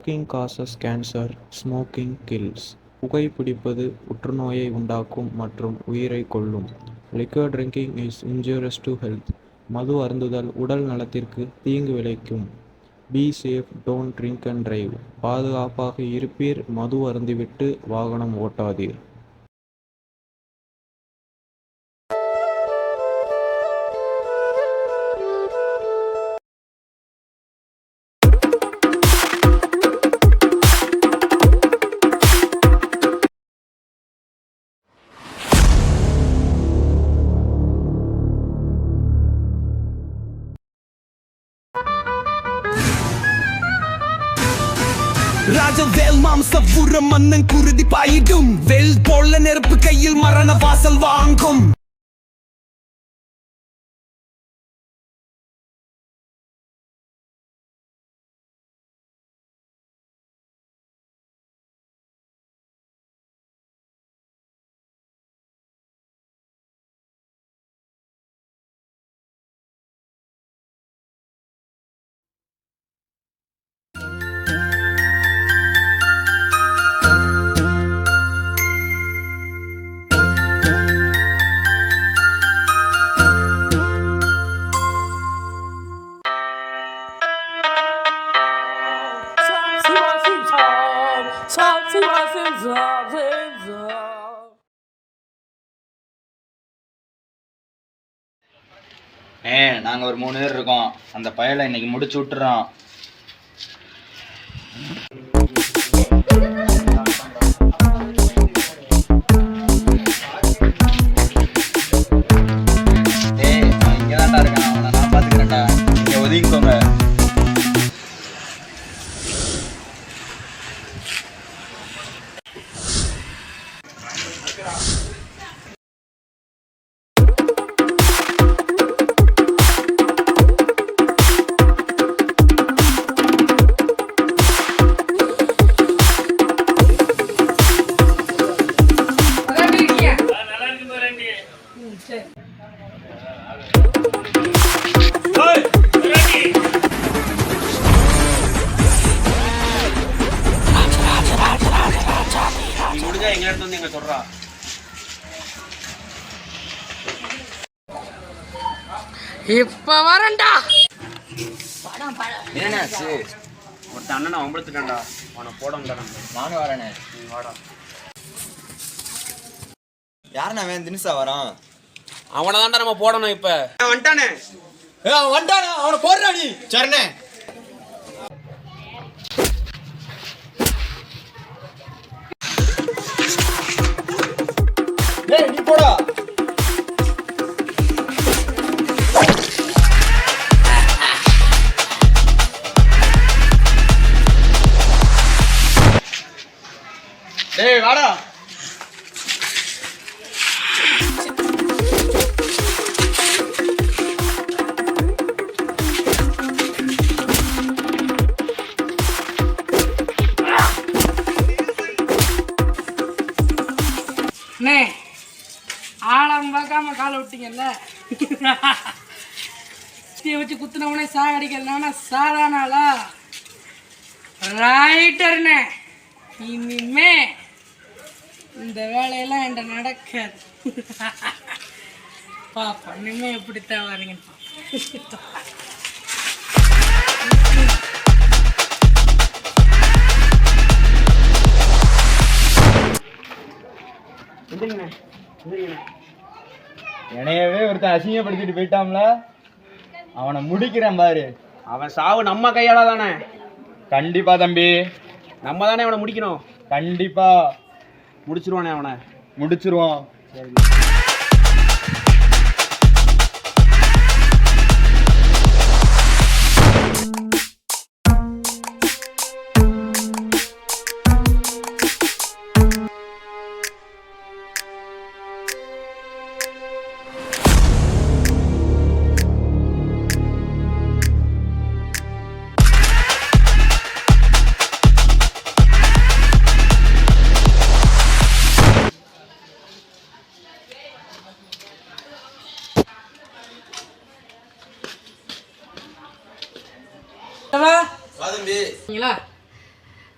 Smoking causes cancer, smoking kills. புகைப்பிடிப்பது புற்றுநோயை உண்டாக்கும் மற்றும் உயிரைக் கொல்லும். Liquor drinking is injurious to health. மது அருந்துதல் உடல் நலத்திற்கு தீங்கு விளைக்கும். Be safe, don't drink and drive. பாதுகாப்பாக இருப்பீர், மது அருந்திவிட்டு வாகனம் ஓட்டாதீர். ராஜவேல் மாம்சபுரம் மன்னன் குருதி பாயிடும். வேல் போல நெருப்பு கையில் மரண வாசல் வாங்கும். நாங்கள் ஒரு 3 பேர் இருக்கோம். அந்த பயலை இன்னைக்கு முடிச்சு விட்டுறோம். அவன் இங்கே தான்டா இருக்கான். அவனை நான் பார்த்துக்கிறேன்டா. நீங்கள் ஒதுங்கிக்கோங்க. இப்ப வரண்டா. என்னாச்சு? ஒருத்த அண்ணனை ஒம்பளத்துட்டான்டா. அவனை போட முடியல. நானும் வரேனே. வாடா. யாருண்ணா அவன் தினுசா வரான்? அவனை தான்டா நம்ம போடணும். இப்ப வந்துட்டானே. அவன் வந்துட்டானே. அவனை போடுறா நீ. சரிண்ணே. நீ போடா. டேய் வாடா. ஆழம் பார்க்காம காலை விட்டீங்கல்ல. தீ வச்சு குத்துனவனே சாகடிக்கலாம். சாதானாலா ரைட்டர்னே. இனிமே இந்த வேலையெல்லாம் என்கிட்ட நடக்காது. பாப்பா இனிமே எப்படித்தான் வரீங்கன்னு என்னையவே ஒருத்தன் அசிங்கப்படுத்திட்டு போயிட்டான்ல. அவனை முடிக்கிறேன் பாரு. அவன் சாவு நம்ம கையால தானே. கண்டிப்பா தம்பி. நம்ம தானே அவனை முடிக்கணும். கண்டிப்பா முடிச்சிருவானே. அவனை முடிச்சிருவோம். தம்பி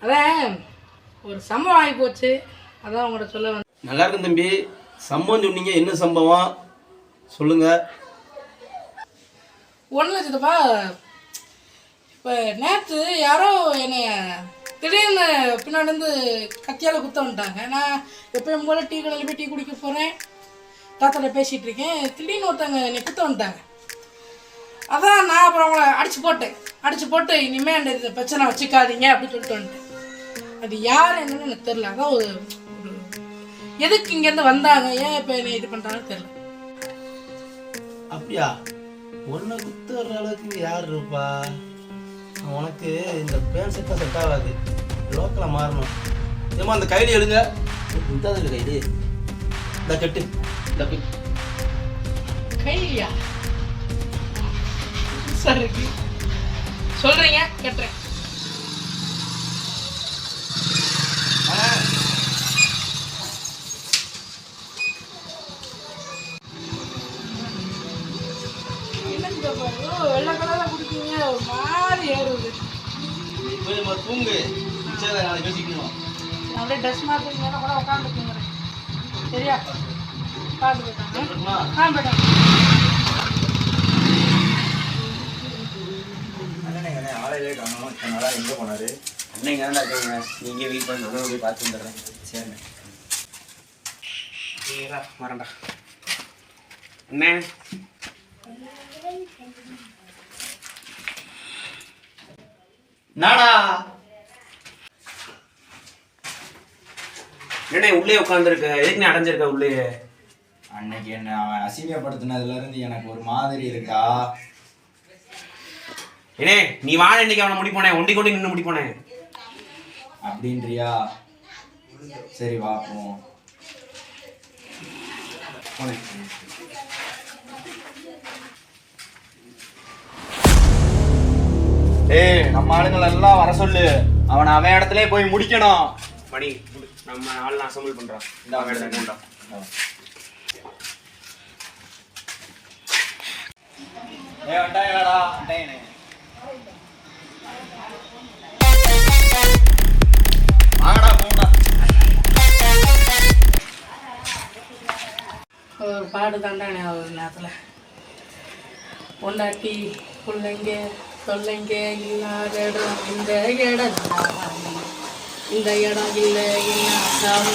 அதான் ஒரு சம்பவம் ஆகி போச்சு, அதான் உங்கள்கிட்ட சொல்ல வந்தேன். நல்லா இருக்கும் தம்பி. சம்பவம் சொன்னீங்க, என்ன சம்பவம் சொல்லுங்க. ஒன்றும் இல்லை சித்தப்பா, இப்போ நேற்று யாரோ என்னை திடீர்னு பின்னாடிருந்து கத்தியால் குத்த வந்துட்டாங்க. நான் எப்பயும் போல் டீ கடையில் போய் டீ குடிக்க போகிறேன், தாத்தாட்ட பேசிகிட்டு இருக்கேன். திடீர்னு ஒருத்தவங்க என்னை குத்த வந்துட்டாங்க. அதான் நான் அப்புறம் அவங்கள அடிச்சு போட்டு இனிமேல் அந்த பிரச்சனை வச்சுக்காதீங்க அப்படின்னு சொல்லிட்டு வந்துட்டேன். அது யார் என்னன்னு எனக்கு தெரில. அதான் ஒரு எதுக்கு இங்கேருந்து வந்தாங்க, ஏன் இப்போ என்ன இது பண்ணுறாங்கன்னு தெரில. அப்படியா? ஒன்றை குத்து வர்ற அளவுக்கு யார் இருப்பா? உனக்கு இந்த பேன் செட்டாக செட் ஆகாது, லோக்கலாக மாறணும். ஏமா அந்த கைடு எடுங்க. இந்தாது கைடு, இந்த கட்டு, இந்த கையா சரி சொல்கிறீங்க, கேட்டுறேன். வெள்ளை கலராக குடிக்கீங்க, ஒரு மாதிரி ஏறுது. தூங்கு, நாளைக்கு பேசிக்கணும். அப்படியே ட்ரெஸ் மாற்றிங்க கூட உட்காந்து தூங்குறேன். சரியா? பார்த்து போயிட்டாங்க. போயிட்டாங்க. ஆளையிலே காணோம். இத்தனை நாளாக எங்கே போனார்? அண்ணன் இங்கே தான் இருக்காங்க. நீங்கள் வெயிட் பண்ணி நானும் போய் பார்த்து வந்துடுறேன். சரிண்ணே. சரிடா, வரேன்டா. அண்ணே நாடா என்னண்ணே உள்ளே உட்காந்துருக்க? எதுக்கு நீ அடைஞ்சிருக்க உள்ளே? அன்னைக்கு என்ன அவன் அசிங்கப்படுத்தினதுலேருந்து எனக்கு ஒரு மாதிரி இருக்கா. ஏனே நீ வாழ இன்னைக்கு அவனை முடி போனேன், ஒண்டி கொண்டு நின்று முடி போனேன் அப்படின்றியா? சரி வா போவோம். ஏய், நம்ம ஆளுங்களை எல்லாம் வர சொல்லு. அவனை அவன் இடத்துல போய் முடிக்கணும். மணி நம்ம ஆள் அசம்பிள் பண்றான். இந்த அவன் இடத்துல வண்டாயடா வண்டாயனே. வாங்கடா போங்கடா. ஒரு பாடு தாண்டானே ஒரு நேரத்தில். பொண்டாட்டி பிள்ளைங்க சொல்லைங்க இல்லாத இடம் இந்த இடம் இந்த இடம் இல்லை என்ன சாமி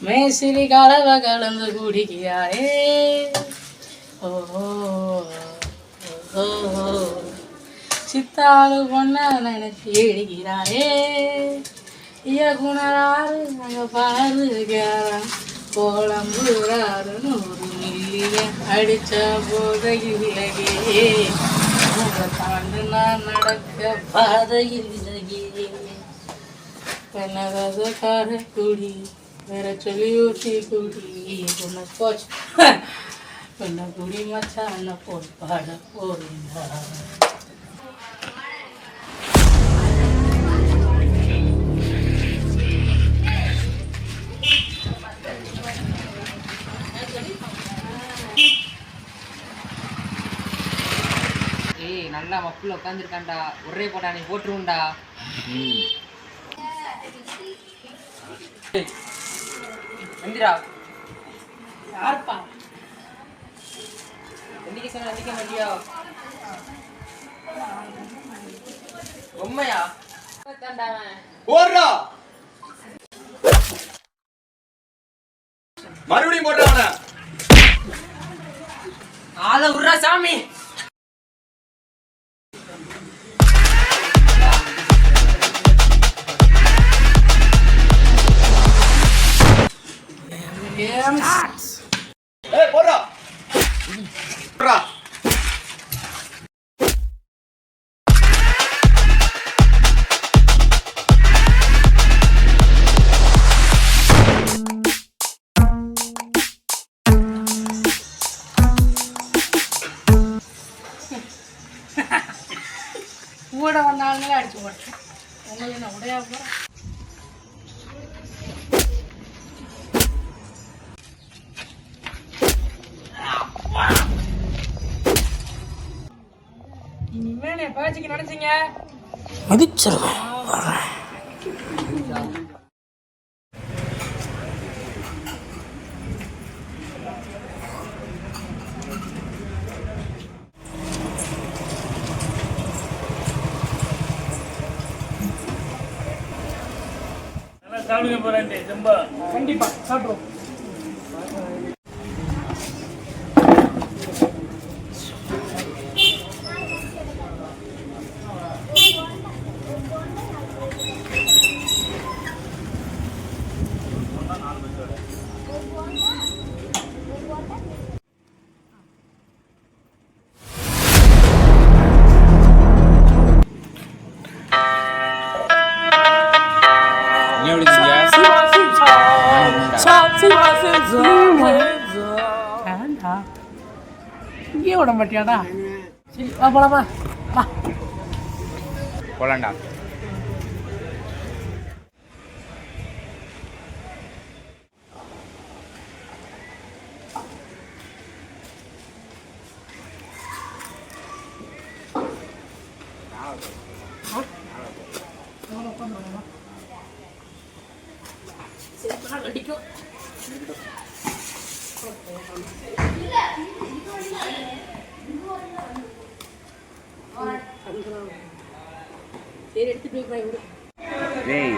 மேசிலி கலவை கலந்து குடிக்கிறாரே. ஓ சித்தாளு பொண்ண நினைச்சு எழுகிறாரே. இயக்குனராரு நாங்கள் பாருகிறாராம் கோலம்புறாரு 100 மில்லியன் அடித்த போதையிலேயே உங்களை தாண்டு நான் நடக்க பாதையிலேயே. பெண்ணகார குடி வேற சொல்லி ஊற்றி குடி பொண்ணை போச்சு பெண்ணை குடி மச்சான போய் பாட போறீங்களா? ஏய் நல்லா மப்புல உட்காந்துருக்கான்டா, ஒரே போட்டா நீ போட்டுருவோம்டா. எந்திரா. யாருப்பா? எந்திரிக்க சொன்ன எந்திரிக்க மாட்டியா? உண்மையா? போடுறா, மறுபடியும் போடுறான். ஆளை விட்றா சாமி. ஏய் போடுறா போடுறா. கூட வந்தாலுமே அடிச்சு போட்டேன். உங்களுக்கு என்ன உடையா போகிறேன்? இனிமேல் என் பேச்சுக்கு நினைச்சீங்க மதிச்சிருவேன். கண்டிப்பா சாப்பிடுவோம். இங்கே விட மாட்டியாடா? சரி வா போலாமா? வா. போலாண்டா. டேய்,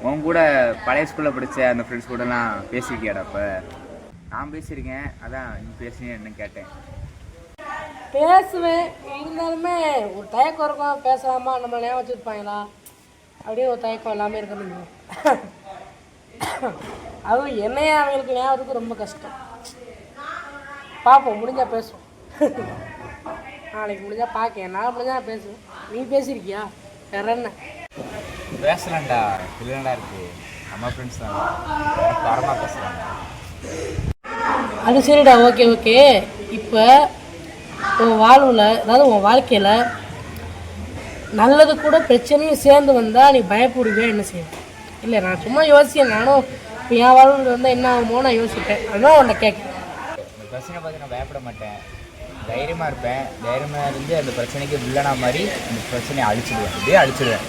உன் கூட பழைய ஸ்கூலில் படித்த அந்த ஃப்ரெண்ட்ஸ் கூடலாம் பேசியிருக்கியாடா? அப்போ நான் பேசியிருக்கேன், அதான் நீ பேசுனீங்க என்ன கேட்டேன். பேசுவேன், இருந்தாலுமே ஒரு தயக்கம் இருக்கும். பேசலாமா, நம்ம ஞாபகம் வச்சுருப்பாங்களா அப்படியே ஒரு தயக்கம் எல்லாமே இருக்கணும். அதுவும் என்னையே அவங்களுக்கு ஞாபகத்துக்கு ரொம்ப கஷ்டம். பார்ப்போம், முடிஞ்சால் பேசுவோம். நாளைக்கு முடிஞ்சால் பார்க்க, என்னால் முடிஞ்சால் பேசுவேன். நீ பேசியிருக்கியா? வேற என்ன பேசலாம்டா, இல்லைடா இருக்கு. நம்ம ஃப்ரெண்ட்ஸ் தான், தரமாக பேசலாம்டா. அது சரிடா, ஓகே ஓகே. இப்போ உன் வாழ்வில், அதாவது உன் வாழ்க்கையில் நல்லது கூட பிரச்சனையும் சேர்ந்து வந்தால் நீ பயப்படுவே, என்ன செய்வேன்? இல்லை, நான் சும்மா யோசிச்சேன். நானும் இப்போ என் வாழ்வில் வந்தால் என்ன ஆகுமோ நான் யோசிப்பேன். அதுதான் உன்னை கேட்குறேன். இந்த பிரச்சனை பார்த்து நான் பயப்பட மாட்டேன், தைரியமாக இருப்பேன். தைரியமாக இருந்து அந்த பிரச்சனைக்கு வில்லனா மாதிரி அந்த பிரச்சனையை அழிச்சிடுவேன், இப்படியே அழிச்சிடுவேன்.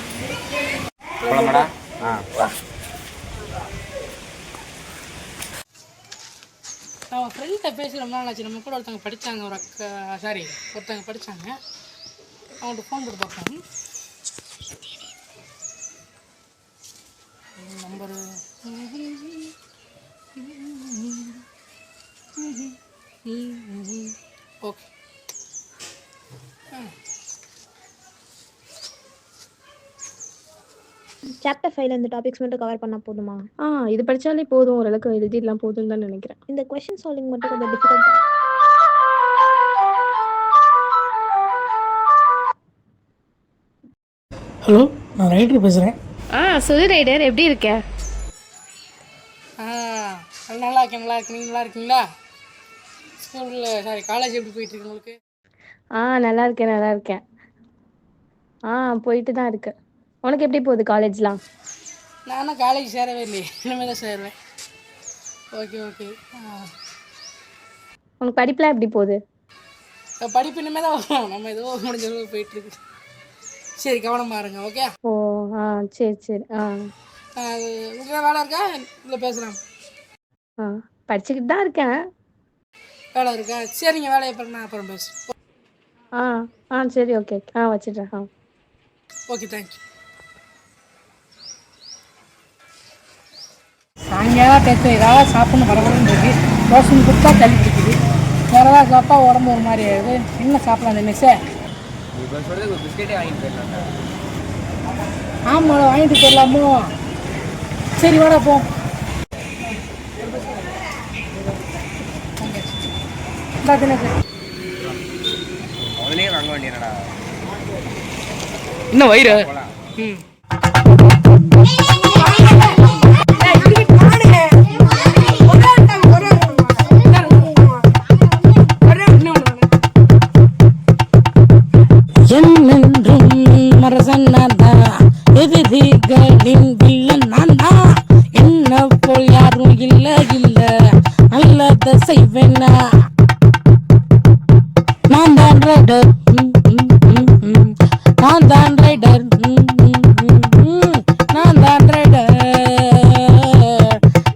போலாமாடா? நான் உன் ஃப்ரெண்ட்கிட்ட பேசி ரொம்ப நாள் ஆச்சு. நம்ம கூட ஒருத்தவங்க படித்தாங்க, ஒரு அக்கா, சாரி ஒருத்தவங்க படித்தாங்க. அவங்கள்ட்ட ஃபோன் போட்டு பார்ப்போம். Number okay. சாப்டர் 5ல இந்த டாபிக்ஸ் மட்டும் கவர் பண்ணா போதுமா? இது படிச்சாலே போதும், ஓரளவுக்கு எழுதிடலாம் போதும்னு தான் நினைக்கிறேன். இந்த கொஸ்டின் சால்விங் மட்டும் கொஞ்சம் டிஃபிகல்ட். ஹலோ, நான் ரைட்டர் பேசுகிறேன். சொல்லு ரைடர், எப்படி இருக்க? நல்லா இருக்கேன், நல்லா இருக்கு. நீங்கள் நல்லா இருக்கீங்களா? ஸ்கூலில், சாரி காலேஜ் எப்படி போயிட்டுருக்கு உங்களுக்கு? நல்லா இருக்கேன், நல்லா இருக்கேன். போயிட்டு தான் இருக்கு. உனக்கு எப்படி போகுது காலேஜ்லாம்? நானும் காலேஜ் சேரவே இல்லையே, இனிமேல் தான் சேருவேன். Okay okay. உனக்கு படிப்புலாம் எப்படி போகுது? படிப்பு இனிமேல் தான் வரும். நம்ம ஏதோ முடிஞ்ச அளவு போயிட்டுருக்கு. சரி, கவனமாக இருங்க. ஓகே. சரி சரி. உங்களுக்கு வேலை இருக்கா இல்லை பேசலாம்? படிச்சுக்கிட்டு தான் இருக்கேன். வேலை இருக்கா? சரிங்க, வேலையை பாருங்க, நான் அப்புறம் பேசுகிறேன். சரி, ஓகே. வச்சிடுறேன். Okay, thank you. சாயங்காலம் டேஸ்ட் ஏதாவது சாப்பிட்ணும் பரவாயில்ல இருக்கு. தோசை கொடுத்தா தள்ளி பிடிக்குது. வேறு ஏதாவது சாப்பிட்டா உடம்பு ஒரு மாதிரி ஆகுது. என்ன சாப்பிடலாம் இந்த மிஸ்ஸை? இப்போ சொல்கிறது ஒரு பிஸ்கெட்டே வாங்கிட்டு போயிடலாம்டா. ஆமாம், வாங்கிட்டு போயிடலாமோ? சரி, வாடா போ. முதலே வாங்க வேண்டியனடா. இன்னும் வயிறு. என்னென்றும் மரசன்னாதா, எதிரிகளின் வில்லன் நான்தா. என்ன போல் யாரும் இல்ல இல்ல, நல்லத செய்வேனா நான் தான் ரைடர். நான் தான் ரைடர், நான் தான் ரைடர்,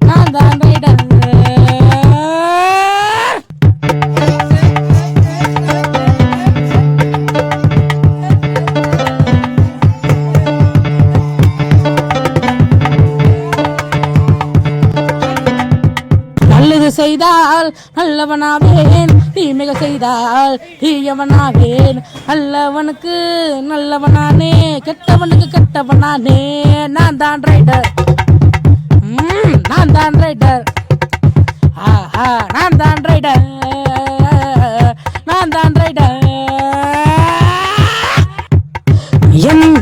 நான் தான் ரைடர். நல்லது செய்தால் நல்லவனாவேன், தீமைக செய்தால் தீயவனாவேன். நல்லவனுக்கு நல்லவனானே, கெட்டவனுக்கு கெட்டவனானே. நான் தான் ரைடர், நான் தான் ரைடர், ஆஹா நான் தான் ரைடர், நான் தான் ரைடர்.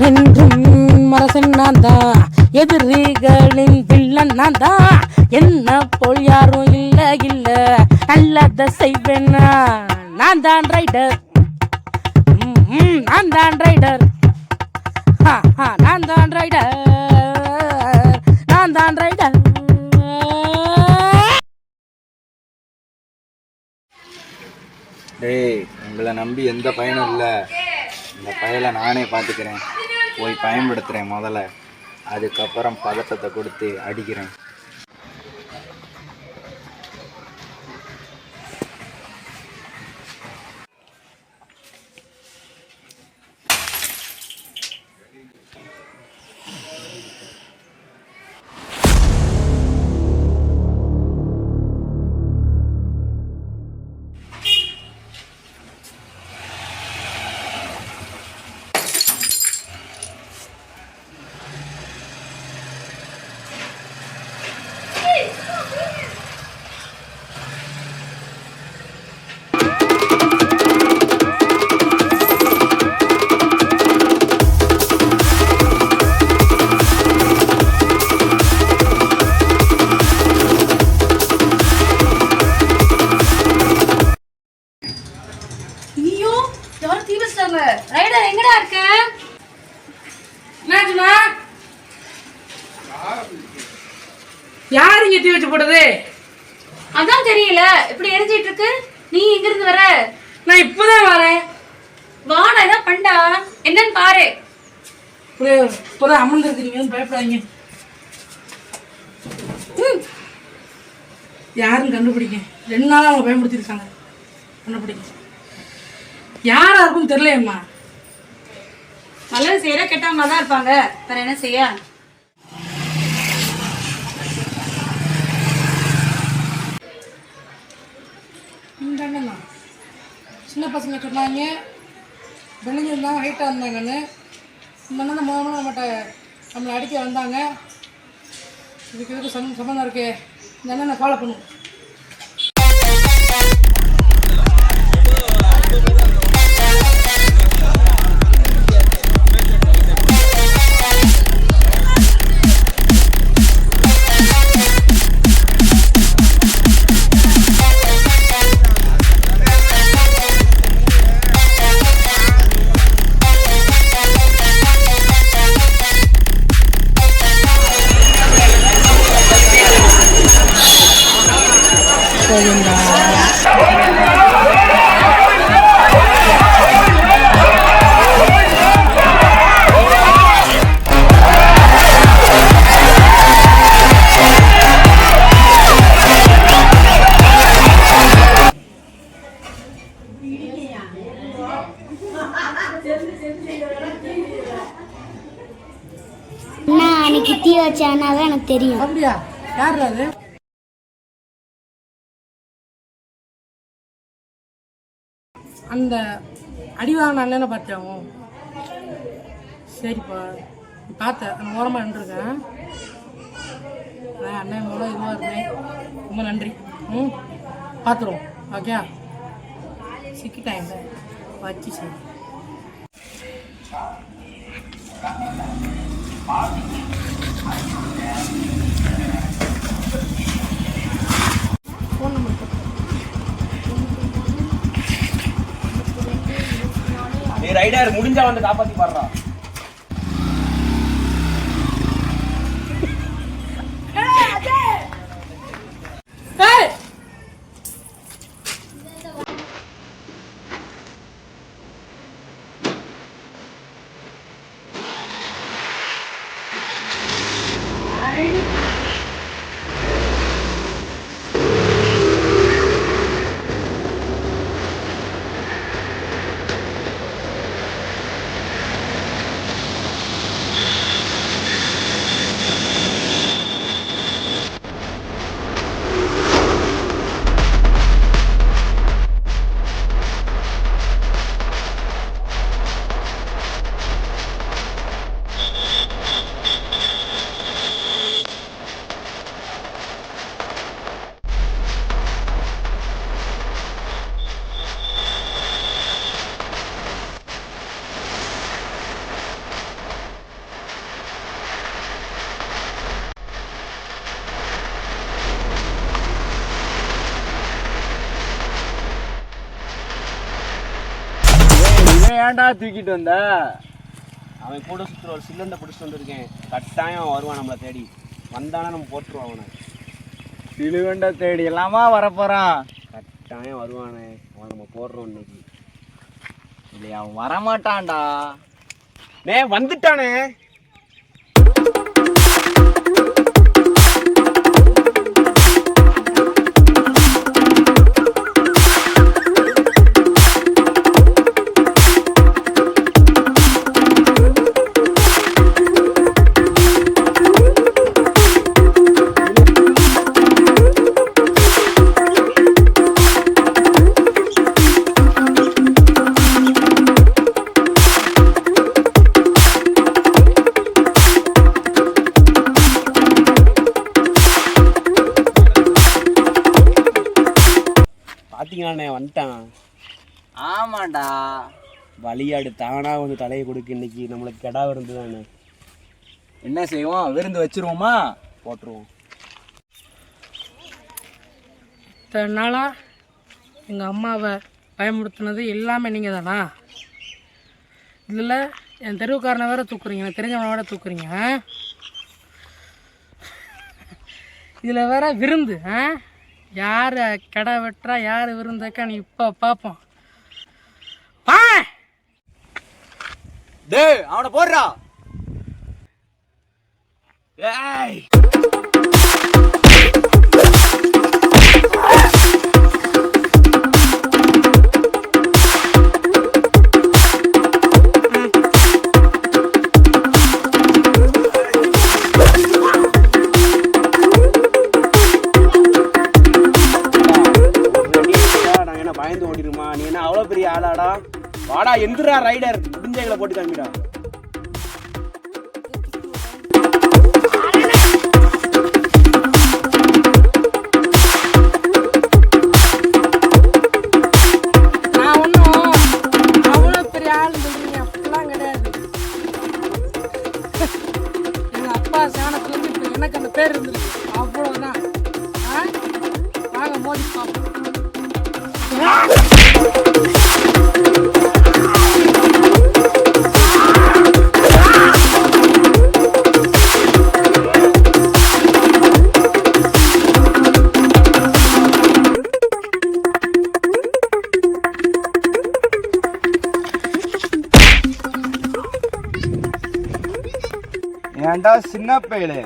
என்றும் மரசன் நான் தான், எதிரிகளின் வில்லன் நான் தான். என்ன போல் யாரும் இல்ல இல்ல, நல்லத செய்வேன் நான் தான் ரைடர், நான் தான் ரைடர், நான் தான் ரைடர், நான் தான் ரைடர். டேய், உங்களை நம்பி எந்த பயனும் இல்லை. இந்த பயலை நானே பார்த்துக்கிறேன். போய் பயன்படுத்துகிறேன் முதல்ல, அதுக்கப்புறம் பதட்டத்தை கொடுத்து அடிக்கிறேன். ரைடர் எங்கடா இருக்க? என்னாச்சுமா? யார் இங்க தீ வச்சு போடுது? அதான் தெரியல, இப்படி எரிஞ்சிட்டு இருக்கு. நீ எங்க இருந்து வர? நான் இப்பதான் வரேன். வாடா, இதான் பண்டா, என்னன்னு பாரு. இப்பதான் அமர்ந்துருக்கீங்க, பயப்படாதீங்க. யாருன்னு கண்டுபிடிங்க. 2 நாளா அவங்க பயன்படுத்திருக்காங்க, கண்டுபிடிங்க. யாரா இருக்குன்னு தெரியலையம்மா. நல்லது செய்யற கெட்டவங்க தான் இருப்பாங்க, வேற என்ன செய்ய? இந்த அண்ணன் தான் சின்ன பசங்க சொன்னாங்க, விளைஞ்சு இருந்தாங்க, ஹைட்டாக இருந்தாங்கன்னு. இந்த அண்ணன் தான் முதல்ல நம்மளை அடிக்க வந்தாங்க. இதுக்கு சம்மந்தம் இருக்கு. இந்த அண்ணனை ஃபாலோ பண்ணுவோம். அன்னைக்கு தீ வச்சானாவே எனக்கு தெரியும். அப்படியா? யார் அது? அந்த அடிவாங்க அண்ணனை பார்த்தேன். சரிப்பா, பார்த்தேன். அந்த ஓரமாக நின்றுருக்கேன். அண்ணன் மூலம் இதுவாக இருந்தேன். ரொம்ப நன்றி. பார்த்துருவோம். ஓகே, சிக்கிட்டேன் வச்சு. சரி, ஃபோன் நம்பர் ரைடர் முடிஞ்சா வந்து காப்பாத்தி பாடுறான். ஏன்டா தூக்கிட்டு வந்த? அவன் கூட சுற்றுற ஒரு சிலிண்டர் பிடிச்சிட்டு வந்திருக்கேன். கட்டாயம் வருவான் நம்மளை தேடி. வந்தானா நம்ம போட்டுருவோம் அவனை. சிலுவண்டை தேடி எல்லாமா வரப்போறான். கட்டாயம் வருவானே, அவன் நம்ம போடுறோம் இன்னைக்கு. இல்லையா அவன் வரமாட்டான்டா. வந்துட்டானே. பார்த்தீங்களாண்ணே வந்துட்டான். ஆமாண்டா. வழியாடு தானா வந்து தலையை கொடுக்கு. இன்னைக்கு நம்மளுக்கு கெடா விருந்து தானே. என்ன செய்வோம்? விருந்து வச்சிருவோமா? போட்டுருவோம். இத்தனை நாளாக எங்கள் அம்மாவை பயமுறுத்தினது எல்லாமே நீங்கள் தானா? இதில் என் தெருவுக்காரனை வேற தூக்குறீங்க, எனக்கு தெரிஞ்சவனை வேற தூக்குறீங்க. இதில் வேற விருந்து. யார் கடை வெட்டுறா, யார் விருந்தாக்கா நீ இப்போ பார்ப்போம். டேய் அவனை போடுறா. ஏய் பயந்து ஓடிடுமா? நீ என்ன அவ்வளோ பெரிய ஆளாடா? வாடா எந்திரா ரைடர், முடிஞ்சைகளை போட்டு காமிடா. நான் ஒன்றும் அவ்வளோ பெரிய ஆள் சொல்றீங்க அப்படிலாம் கிடையாது. எங்கள் அப்பா சேனத்துலேருந்து இப்போ எனக்கு அந்த பேர் இருந்துருக்கு, அவ்வளோதான். வாங்க மோதி பார்ப்போம். ஏன்டா சின்ன பயலே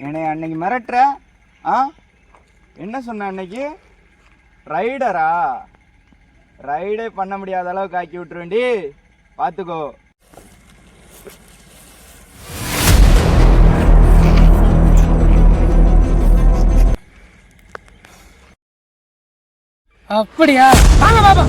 என்னை அன்னைக்கு மிரட்டுற? என்ன சொன்ன அன்னைக்கு? ரைடரா? ரைடே பண்ண முடியாத அளவுக்கு ஆக்கி விட்டுருவேண்டி, பார்த்துக்கோ. அப்படியா? வாங்க பாப்பா.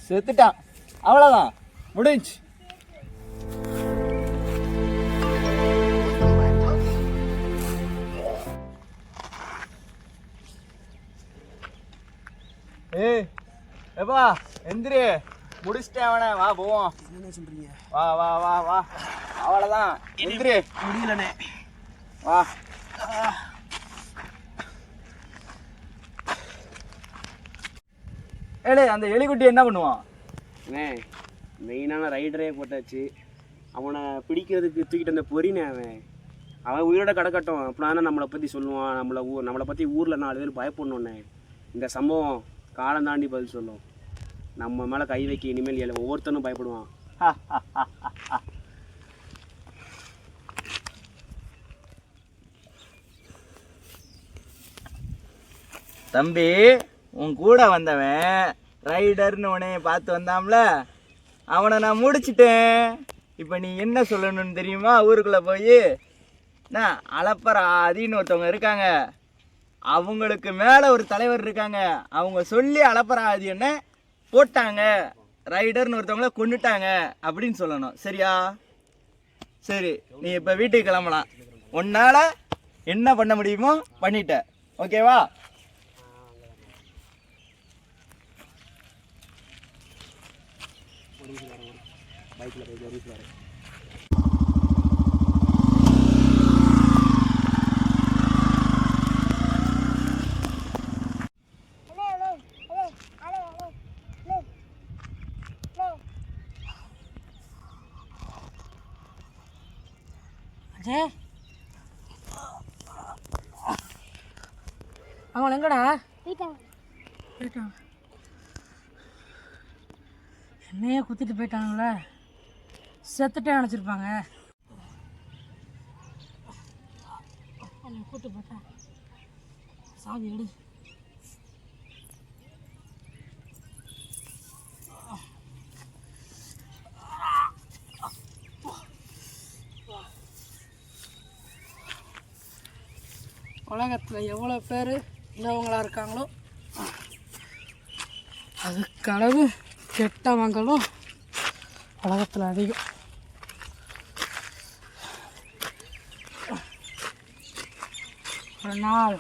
செத்துட்டான், அவ்வளோதான், முடிஞ்சு. ஏய் எப்பா எந்திரி, முடிச்சிட்டேன் அவனை, வா போவோம். என்ன சொல்றீங்க? வா வா வா வா, அவ்வளோதான், எந்திரி. முடியலண்ணே. வா. ஏலே அந்த எலிக்குட்டி என்ன பண்ணுவான்? அண்ணே மெயினான ரைடரே போட்டாச்சு. அவனை பிடிக்கிறதுக்கு தூக்கிட்டு வந்த பொறினே அவன் உயிரோட கிடக்கட்டும். அப்படின்னா நம்மளை பற்றி சொல்லுவான், நம்மளை பற்றி ஊரில் 4 பேர் பயப்படணுன்னே. இந்த சம்பவம் காலம் தாண்டி பதில் சொல்லும். நம்ம மேலே கை வைக்க இனிமேல் ஒவ்வொருத்தனும் பயப்படுவான். தம்பி, உன் கூட வந்தவன் ரைடர்னு உன்னைய பார்த்து வந்தாம்ல, அவனை நான் முடிச்சிட்டேன். இப்போ நீ என்ன சொல்லணும்னு தெரியுமா? ஊருக்குள்ளே போய் நான் அளப்பராதின்னு ஒருத்தவங்க இருக்காங்க, அவங்களுக்கு மேலே ஒரு தலைவர் இருக்காங்க, அவங்க சொல்லி அளப்பராதி என்ன போட்டாங்க, ரைடர்னு ஒருத்தவங்கள கொண்டுட்டாங்க அப்படின்னு சொல்லணும். சரியா? சரி, நீ இப்போ வீட்டுக்கு கிளம்பலாம். உன்னால் என்ன பண்ண முடியுமோ பண்ணிட்ட. ஓகேவா? பைக்கில் போய் ஒரு வரேன். அஜய், அவங்க எங்கடா போயிட்டாங்க? என்னையே குத்திட்டு போயிட்டாங்களே, செத்துட்டே அணைச்சிருப்பாங்க. கூட்டு போட்டேன், சாவி எடு. உலகத்தில் எவ்வளோ பேர் நல்லவங்களாக இருக்காங்களோ அதுக்களவு கெட்டவங்களும் உலகத்தில் அதிகம். ஒரு நாள்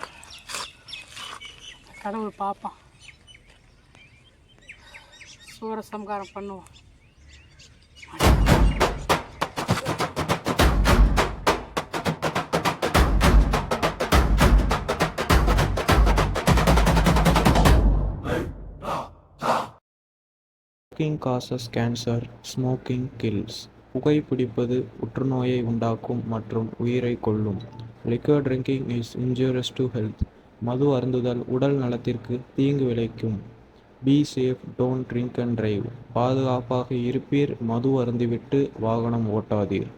கடவுள் பார்ப்பான், சூரசம்காரம் பண்ணுவான். Smoking causes cancer. Smoking kills. புகைப்பிடிப்பது புற்றுநோயை உண்டாக்கும் மற்றும் உயிரை கொல்லும். Liquor drinking is injurious to health. மது அருந்துதல் உடல் நலத்திற்கு தீங்கு விளைக்கும். Be safe, don't drink and drive. பாதுகாப்பாக இருப்பீர், மது அருந்திவிட்டு வாகனம் ஓட்டாதீர்.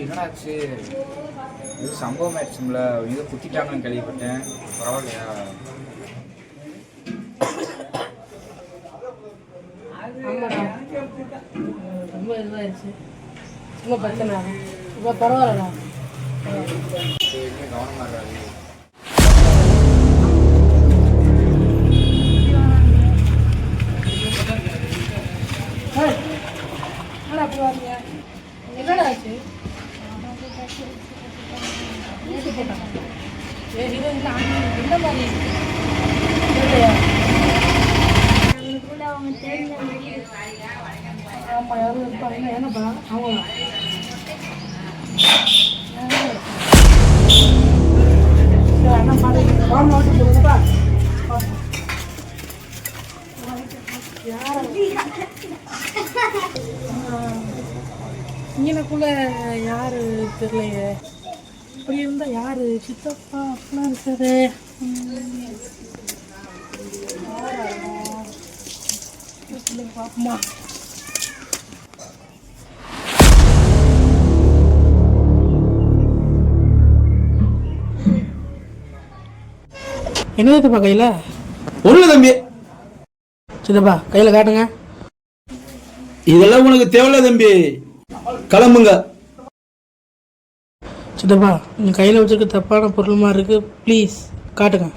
என்னடாச்சு? இது சம்பவம் ஆயிடுச்சுங்கள, இது குத்திட்டாங்கன்னு கேள்விப்பட்டேன். பரவாயில்லையா? ஆமாடா, ரொம்ப இதாகிடுச்சு, ரொம்ப பிரச்சனை ஆகும். இப்போ பரவாயில்லடா, கவனமாக இருக்காது. என்னடா அப்படி வாங்க, என்னடா ஆச்சு? ஊசி போட்டாங்க. என்ன மாதிரி ஆமாம், யாரும் இருப்பாங்க. என்னப்பா அவங்க அண்ணா பாடு வாங்க ஓட்டி போடுங்கப்பா. இங்கனக்குள்ள யாரு தெரியலையே, இப்படி இருந்தா யாரு? சித்தப்பா அப்படிலாம் இருக்காது. பாப்பமா என்னதுப்பா கையில? ஒண்ணு தம்பி, சித்தப்பா கையில காட்டுங்க. இதெல்லாம் உனக்கு தேவையில்ல தம்பி, கிளம்புங்க. சித்தப்பா நீங்க கையில வச்சிருக்க தப்பான பொருள் மாதிரி இருக்கு, ப்ளீஸ் காட்டுங்க.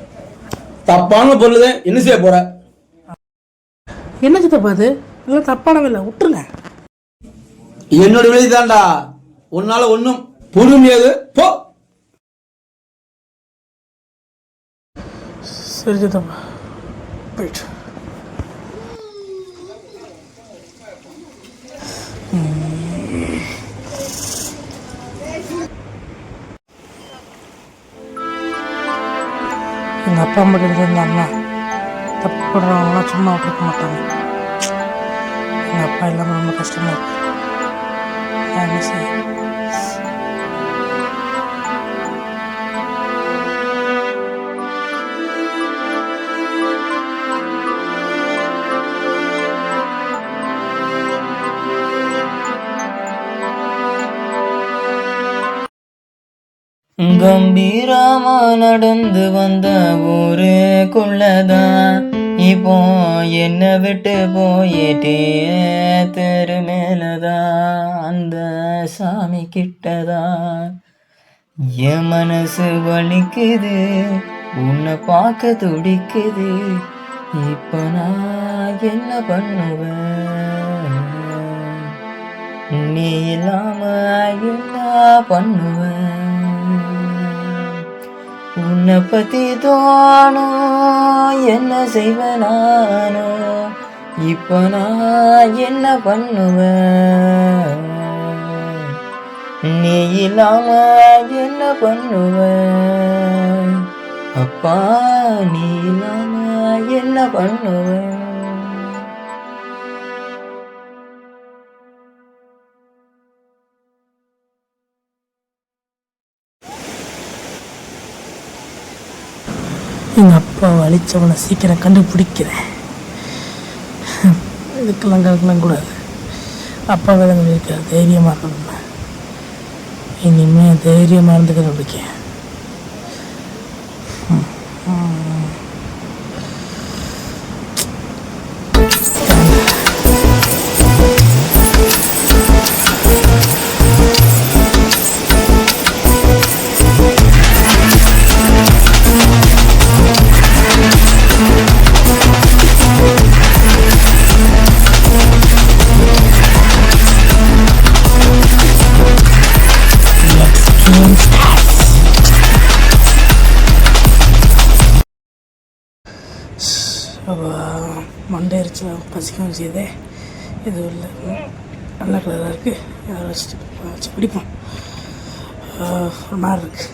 தப்பான பொருள் என்ன செய்ய போற? என்ன சித்தப்பா அது? இல்லை தப்பானவே இல்லை, விட்டுருங்க. என்னோட விலை தான்டா, உன்னால ஒன்றும் புரிய முடியாது, போ. சரி சித்தப்பா, போயிட்டு. எங்கள் அப்பா அம்மா கிட்ட இருந்தாங்கன்னா தப்பு பண்ணுறவங்களாம் சும்மா விட்டுருக்க மாட்டாங்க. எங்கள் அப்பா இல்லாமல் ரொம்ப கஷ்டமாக இருக்கு. நான் என்ன செய்ய? கம்பீரமா நடந்து வந்த ஊருக்குள்ளதான் இப்போ என்ன விட்டு போயிட்டே தெரு மேலதான் அந்த சாமி கிட்டதான் என் மனசு வலிக்குது, உன்னை பார்க்க துடிக்குது, இப்ப நான் என்ன பண்ணுவேன், நீ இல்லாம என்ன பண்ணுவேன், உன்னை பத்தி தோணும் என்ன செய்வேன் நானோ, இப்ப நான் என்ன பண்ணுவேன், நீ இல்லாம என்ன பண்ணுவேன், அப்பா நீ இல்லாம என்ன பண்ணுவேன். எங்கள் அப்பாவை அழிச்சவனை சீக்கிரம் கண்டுபிடிக்கிறேன். இதுக்கெல்லாம் கலக்கலாம் கூடாது. அப்பாவை தான் இருக்கிற தைரியமாக இருக்கணும். இனிமேல் தைரியமாக இருந்து கண்டுபிடிக்க. மண்டை அரிச்சு பசிக்கவும் செய்யுதே. இது இல்லை, நல்ல கலராக இருக்குது. யாரை வச்சு பிடிப்போம். ஒரு மாதிரி இருக்கு.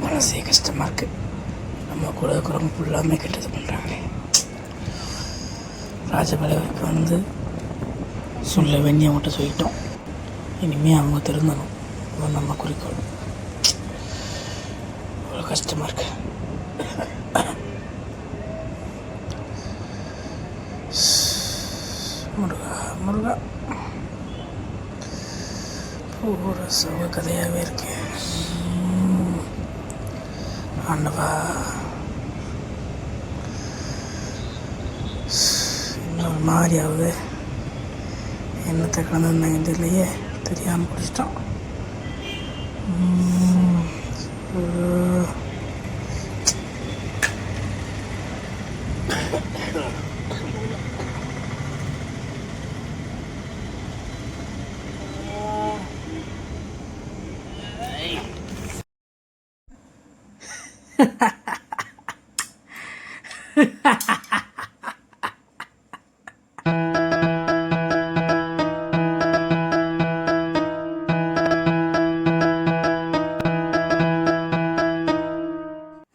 மனசே கஷ்டமாக இருக்குது. நம்ம கூட இருக்கிறவங்க ஃபுல்லாமே கெட்டது பண்ணுறாங்களே. ராஜபாளையருக்கு வந்து சொல்ல வேண்டிய அவங்கள்ட்ட சொல்லிட்டோம். இனிமேல் அவங்க திருந்தணும். அது நம்ம குறிக்கோள். அவ்வளோ கஷ்டமாக இருக்கு. முருகா முருகா, ஒரு சோக கதையாகவே இருக்கு. ஆண்டவா, இன்னொரு மாதிரி ஆகுது. என்னத்தை கலந்துருந்தாங்க தெரியலையே, தெரியாமல் குடிச்சிட்டோம்.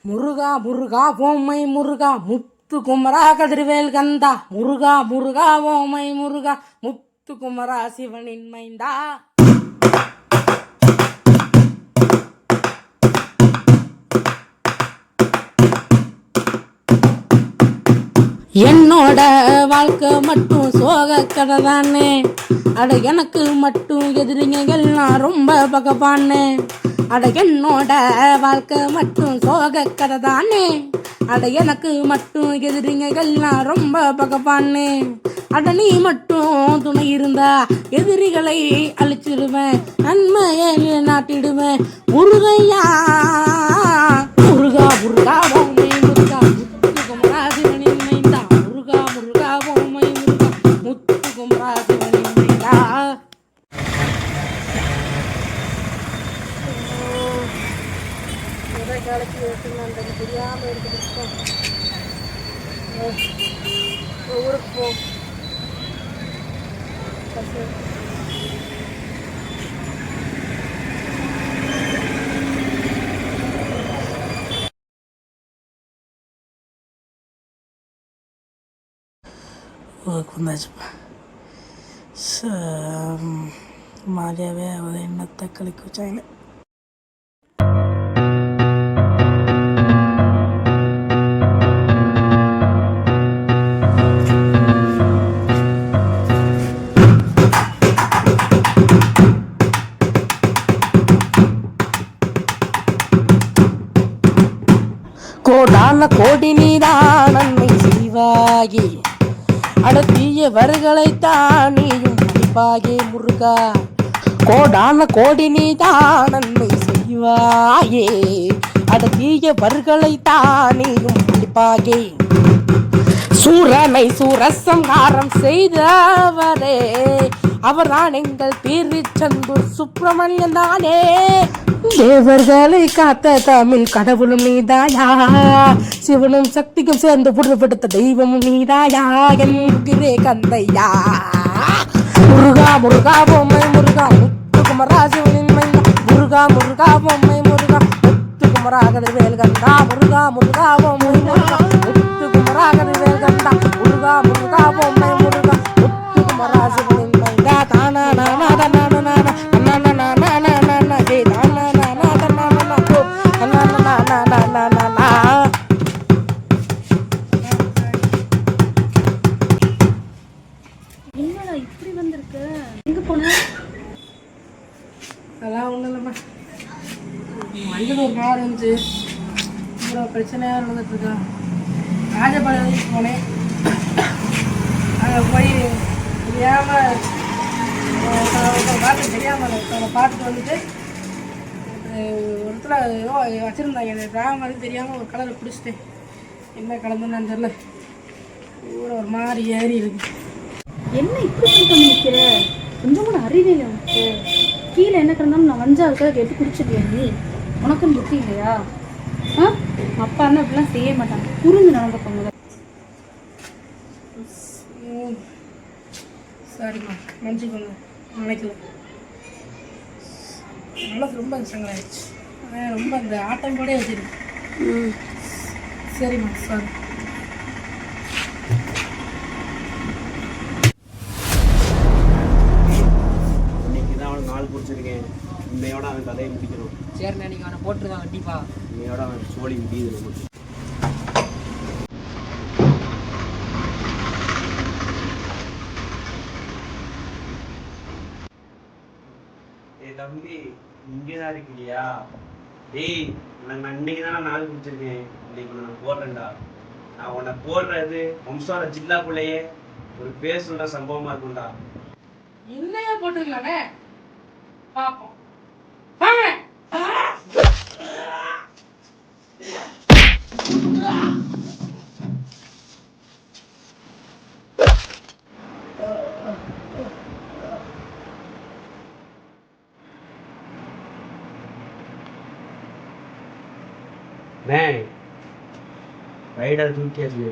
முருகா முருகா ஓமை முருகா முத்து குமரா கதிர்வேல் கந்தா, முருகா முருகா ஓமை முருகா முத்து குமரா சிவனின் மைந்தா. என்னோட வாழ்க்கை மட்டும் சோக கதை தானே. அட எனக்கு மட்டும் எதிரிங்க எல்லாம் ரொம்ப பகப்பானே. அட என்னோட வாழ்க்கை மட்டும் சோக கதை தானே. அட எனக்கு மட்டும் எதிரிங்க எல்லாம் ரொம்ப பகவானே. அட நீ மட்டும் துணை இருந்தா எதிரிகளை அழிச்சிடுவேன், நன்மையை நாட்டிடுவேன். முருகையா முருகா முருகா பொம்மை முருகா முத்துக்குமரா சிவனின் மைந்தா. முருகா முருகா பொம்மை முருகா முத்துக்குமரா சிவனின் மைந்தா. காலத்தில் எடுத்துன்னு தெரியாமல் இருக்குது. ஊருக்கு போ. வந்தாச்சுப்பா. மாலியாவே அவள் என்னத்தை கழிக்க வச்சாங்க. கோடான கோடி நீதான் நன்மை செய்வாயே. அடத்தியவர்களை தானியும் மதிப்பாயே முருகா. கோடான கோடி நீதான் நன்மை செய்வாயே. அடத்தியவர்களை தானியும் மதிப்பாயே. சூரனை சூரசம்ஹாரம் செய்தவரே அவர்தான் எங்கள் திருச்செந்தூர் சுப்பிரமணியன் தானே. தேவர்களை காத்த தமிழ் கடவுளும் நீதாயா, சிவனும் சக்திக்கும் சேர்ந்து புதுப்படுத்த தெய்வமும் நீதாயா என்கிறே கந்தையா. முருகா முருகா பொம்மை முருகா முத்துக்குமரா சிவனின் மைந்தா. முருகா முருகா பொம்மை முருகா முத்துக்குமரா கதிர்வேல் கந்தா. முருகா முருகா பொம்மை முருகா முத்துக்குமரா கதிர்வேல் கந்தா. முருகா முருகா பொம்மை முருகா முத்துக்குமரா சிவனின் மைந்தா. தானா நானா தானா நானா நானா நானா நானா ஜெய் தானா நானா தானா நானா போ நானா நானா நானா நானா. என்னடா இப்படி வந்திருக்க? எங்க போன? அதெல்லாம் ஒன்றும் இல்லைம்மா. மஞ்சள் ஒரு நாள் இருந்துச்சு, அப்புறம் பிரச்சனையாக நடந்துட்டுருக்கா. ராஜபாளையத்துக்கு போனேன். அங்கே போய் தெரியாமல் பார்த்து தெரியாமல் அவனை பார்த்துட்டு வந்துட்டு ஒரு இடத்துல ஏதோ வச்சுருந்தாங்க. எனக்கு டிராமா மாதிரி தெரியாமல் ஒரு கலரை பிடிச்சிட்டேன். என்ன கலந்துன்னு தெரில, ஊரை ஒரு மாதிரி ஏறி இருக்கு. என்ன இப்படி பண்ணி நிற்கிற? கொஞ்சம் கூட அறிவே இல்லை உனக்கு. கீழே என்ன கிடந்தாலும் நான் வஞ்சா இருக்க கேட்டு குடிச்சிருக்கியா நீ? உனக்குன்னு புத்தி இல்லையா? அப்பா அண்ணா அப்படிலாம் செய்ய மாட்டாங்க, புரிஞ்சு நடந்துக்கோங்க. சரிம்மா, மன்னிச்சுக்கோங்க, நினைக்கல. மனசு ரொம்ப சங்கடாயிடுச்சு. ரொம்ப அந்த ஆட்டம் கூட வச்சிருக்கு. சரிம்மா, சாரி. இன்னைக்கு தான் அவனுக்கு நாள் பிடிச்சிருக்கேன். இன்னையோட அவன் கதையை முடிக்கணும். சரிண்ணே, நீங்கள் அவனை போட்டுருவான் கண்டிப்பா. இன்னையோட அவன் சோழி முடியுது நமக்கு. தம்பி இங்கேதான் இருக்கீங்களா? டேய், நான் இன்னைக்கு தானே நாள் குடிச்சிருக்கேன். இன்னைக்கு நான் போடுறேன்டா. நான் உன்னை போடுறது வம்சார ஜில்லாக்குள்ளேயே ஒரு பேர் சொல்ற சம்பவமா இருக்கும்டா. இல்லையா போட்டுருக்கலானே, பார்ப்போம். வாங்க. ரைடர் தூக்கியாச்சு.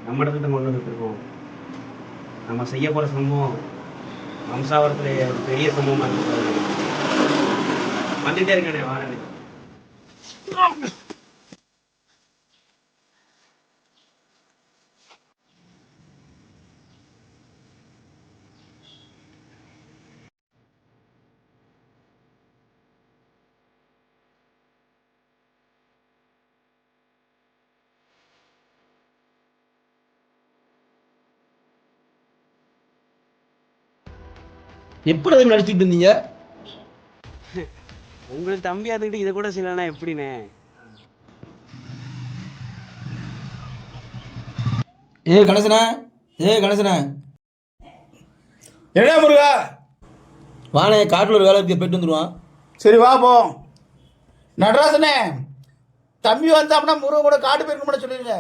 நம்ம இடத்துல கொண்டு வந்துருக்கோம். நம்ம செய்ய போகிற சம்பவம் வம்சாவரத்தில் ஒரு பெரிய சம்பவமாக இருக்கு. வந்துட்டே இருக்கானே, வாரனே. எப்படி அதை நடிச்சுட்டு இருந்தீங்க? உங்களுக்கு தம்பி அதுக்கிட்டு இதை கூட செய்யலன்னா எப்படிண்ணே? கணேசனா, கணேசனா, என்ன முருகா? வானே காட்டில் ஒரு வேலை இருக்கு, போயிட்டு வந்துடுவான். சரி வா போ. நடராசனே, தம்பி வந்தாப்னா முருகன் கூட காட்டு போயிருக்க சொல்லிடுங்க.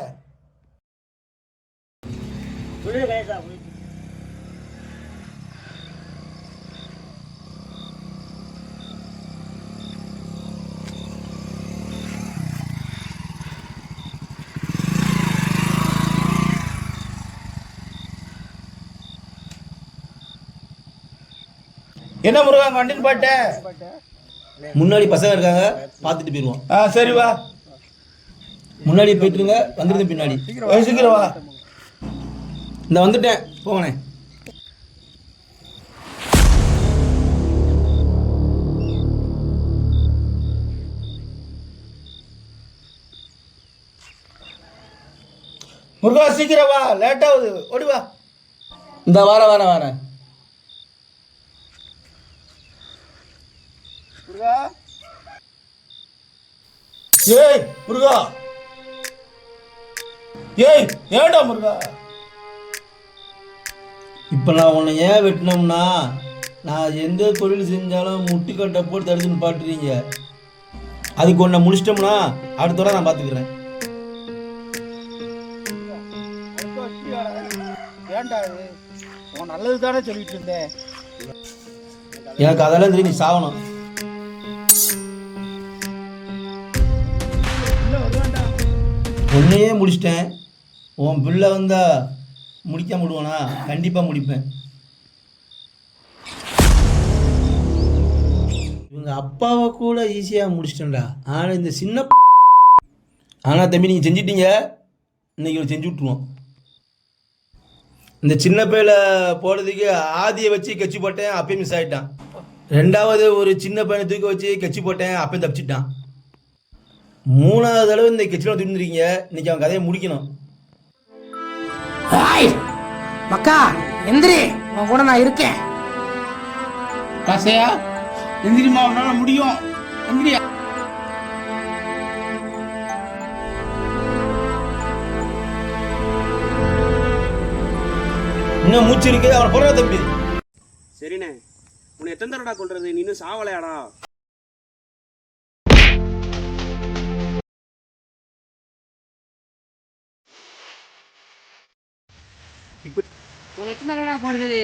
என்ன முருகா வண்டின்னு போயிட்டேன். முன்னாடி பசங்க இருக்காங்க, பார்த்துட்டு போயிடுவோம். சரி வா. முன்னாடி போயிட்டுருங்க, வந்துருங்க பின்னாடி. சீக்கிரம் வா. இந்த வந்துட்டேன், போங்கண்ணே. முருகா சீக்கிரம் வா, லேட் ஆகுது, ஓடி வா. இந்த வாரம் முருகா, ஏய் முருகா, ஏய் ஏடா முருகா. இப்போ நான் உன்னை ஏன் வெட்டினோம்னா, நான் எந்த தொழில் செஞ்சாலும் முட்டுக்கட்டை போட்டு தடுத்துன்னு பாட்டுறீங்க. அதுக்கு ஒன்றை முடிச்சிட்டோம்னா அடுத்த வர நான் பார்த்துக்கிறேன். ஏன்டா உன் நல்லது தானே சொல்லிட்டு இருந்தேன். எனக்கு அதெல்லாம் தெரியும், நீ சாகணும். உன்னையே முடிச்சிட்டேன், உன் பிள்ளை வந்தா முடிக்க முடியுவானா? கண்டிப்பாக முடிப்பேன். இவங்க அப்பாவை கூட ஈஸியாக முடிச்சிட்டேன்டா. ஆனால் இந்த சின்ன ஆனால் தம்பி நீங்கள் செஞ்சிட்டீங்க, இன்னைக்கு இவரை செஞ்சு விட்ருவோம். இந்த சின்ன பையில போடுறதுக்கு ஆதியை வச்சு கட்சி போட்டேன், அப்பயும் மிஸ் ஆகிட்டான். ரெண்டாவது ஒரு சின்ன பையனை தூக்கி வச்சு கட்சி போட்டேன், அப்பயும் தப்பிச்சிட்டான். மூணாவது தடவை இந்த கட்சியில் தூண்டிருக்கீங்க, இன்னைக்கு அவன் கதையை முடிக்கணும். மக்கா எந்திரி, உன் கூட நான் இருக்கேன். காசையா எந்திரிமா, உன்னால முடியும். எந்திரியா. இன்னும் மூச்சு இருக்கு, அவனை போடுற தம்பி. சரிண்ணே, உன்னை எத்தனை தடவை கொள்றது? நீ இன்னும் சாவலையாடா? உனக்கு எத்தனை தடவை போடுறது?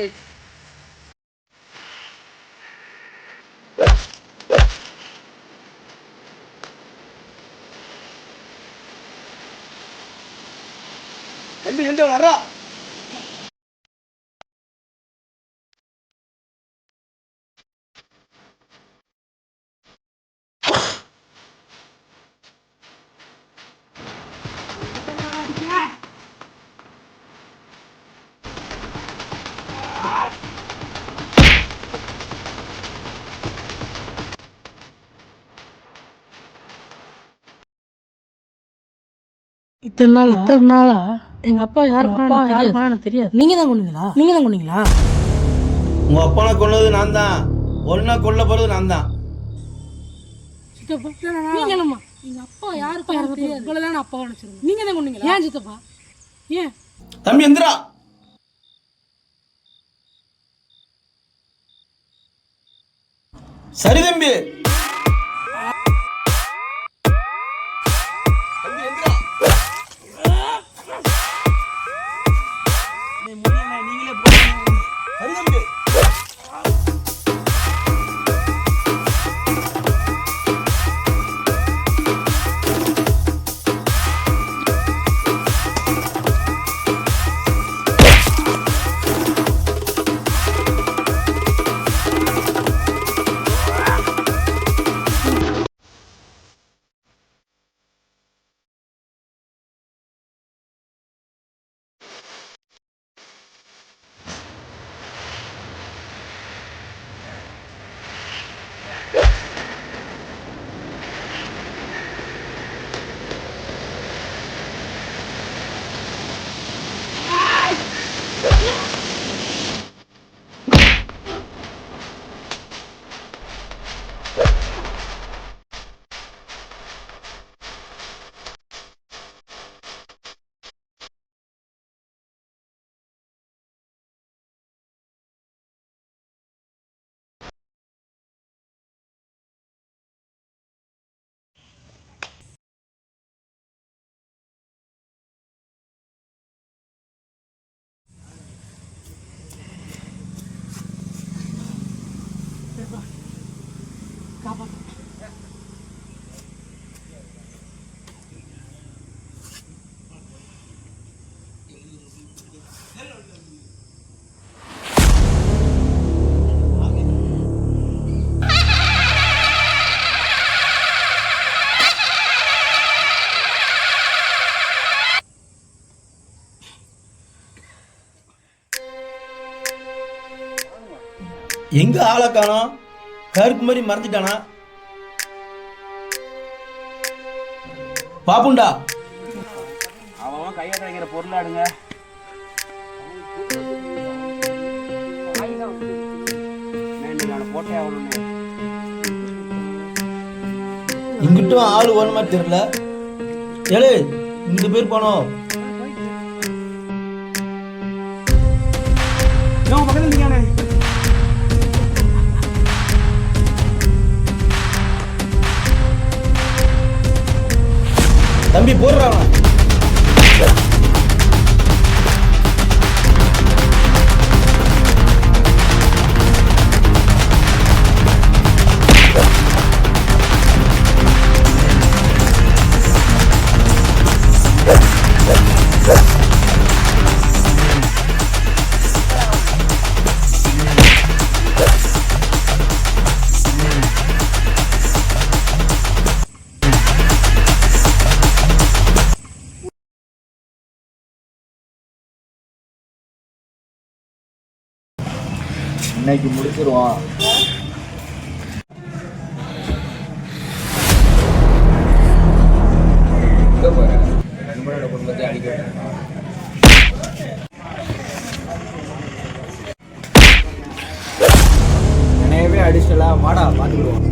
தம்பி எந்த வர்றா? இத்தனை நாளா எங்க அப்பா யாருக்கும் எனக்கு தெரியாது. நீங்க தான் கொன்னீங்களா? உங்க அப்பனை கொன்னது நான் தான், ஒன்ன கொல்ல போறது நான் தான். நீங்க எங்க அப்பா யாருக்கும் தெரியாது. உங்களெல்லாம் நான் அப்பா நினைச்சிருந்தேன். நீங்க தான் கொன்னீங்களா? ஏன் சித்தப்பா? ஏன் தம்பி எந்திரா. சரி தம்பி. எங்க ஆளை காணோம்? கருக்கு மாதிரி மறந்துட்டானா? பாப்புண்டா அவன் கையை கிடைக்கிற பொருளாடுங்க. போட்டே ஆகணும்னு இங்கிட்டும் ஆளு ஓன மாதிரி தெரியல. ஏழு இந்த பேர் போனோம். பக்கத்துல இருந்தீங்க. தம்பி போடுறான். இன்னைக்கு முடிச்சிருவோம். நண்பரோட குடும்பத்தை அழிக்க நினைவே அடிச்சலாம். வாடா பார்த்துக்கிடுவோம்.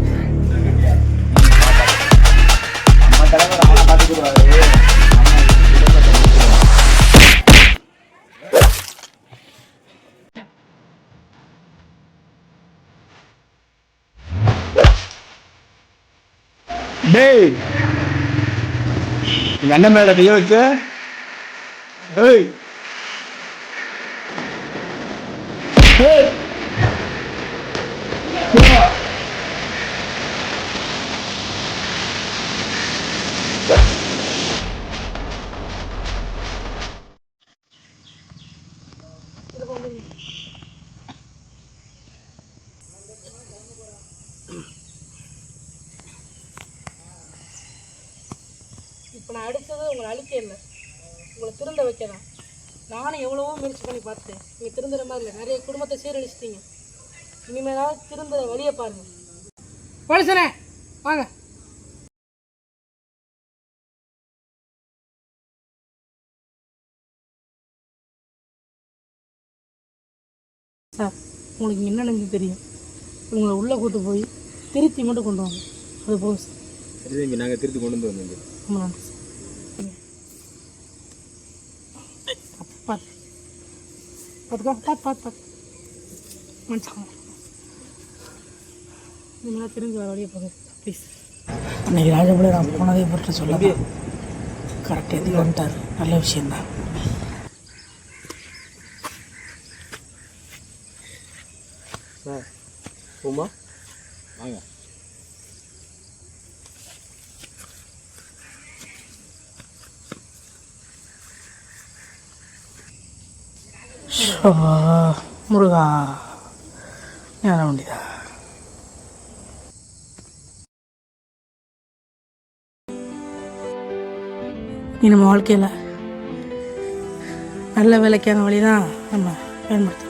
நம்ம தலைவர் அவனை பார்த்துக்கிடுவாரு. டேய் எங்க அண்ணன் மேல கைய வச்ச. ஏய் இப்போ நான் அடித்தது உங்களை அழிக்க இல்லை, உங்களை திருந்த வைக்கலாம். நானும் எவ்வளவோ முயற்சி பண்ணி பார்த்தேன். நீங்கள் திருந்துற மாதிரி இல்லை, நிறைய குடும்பத்தை சீரழிச்சிட்டீங்க. இனிமேலாவது திருந்த வழியை பாருங்க. போலீசனே வாங்க. சார் உங்களுக்கு என்ன நடந்து தெரியும். உங்களை உள்ளே கூட்டு போய் திருத்தி மட்டும் கொண்டு வாங்க. அது போதும் சார். சரி தம்பி, நாங்கள் திருத்தி கொண்டு வந்து வந்தோம். ரொம்ப நன்றி சார். பார்த்து பார்த்துக்கா பார்த்து மன்னிச்சுக்கோங்க. நீங்களாம் திரும்பி வர வழியை போங்க ப்ளீஸ். அன்றைக்கி ராஜபுல நான் போனதே பற்றி சொல்ல கரெக்டாக எதுக்கு வந்துட்டார். நல்ல விஷயந்தான். சார் போமா வாங்க. முருகா ஞான வேண்டியதா. நீ நம்ம வாழ்க்கையில் நல்ல வேலைக்கான வழி தான் நம்ம பயன்படுத்தணும்.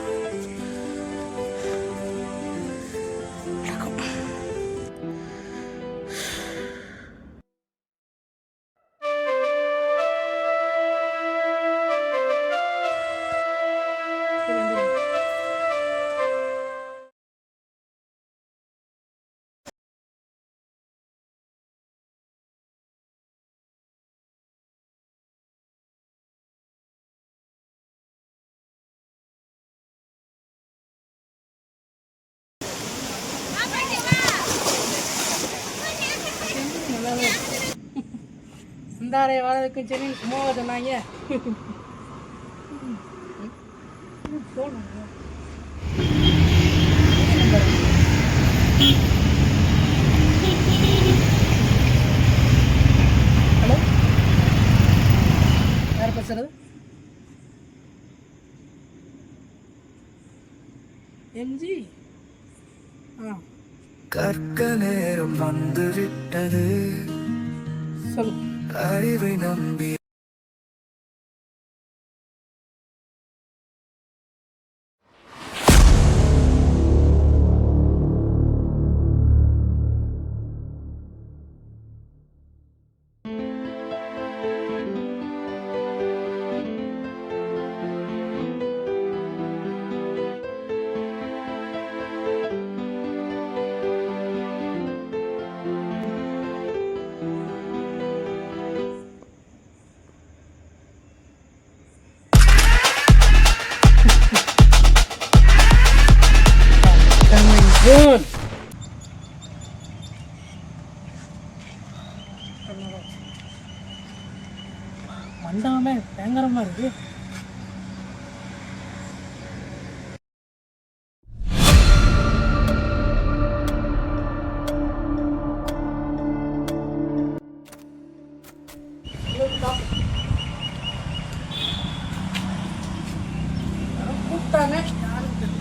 சிந்தாரை வாழறதுக்கும் சரி சும்மாவை சொன்னாங்க. ஹலோ யார் பேசுறது? எம்ஜி. கற்க நேரம் வந்து விட்டது, சொல்லுங்க. அறிவை நம்பி பயங்கரமாக இருக்கு. கூப்பிட்டாங்க யாரும் தெரியல.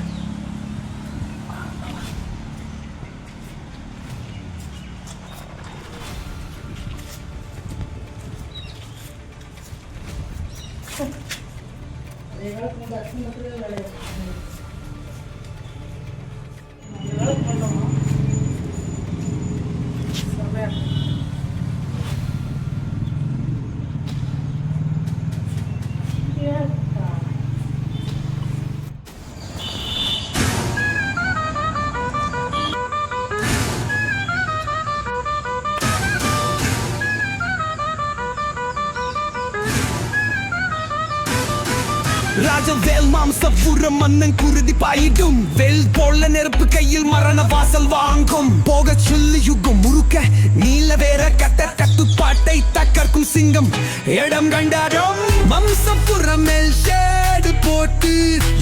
ராஜவேல் மாம்சபுர மன்னன் குருதி பாயிடும் வெல் போல நெருப்பு கையில் மரண வாசல் வாங்கும் போக சொல்லு யுகம் முறுக்க நீல வேற கட்ட கட்டுப்பாட்டை தக்கர்க்கும் சிங்கம் இடம் கண்டாடும் மாம்சபுர மேல் ஷேடு போட்டு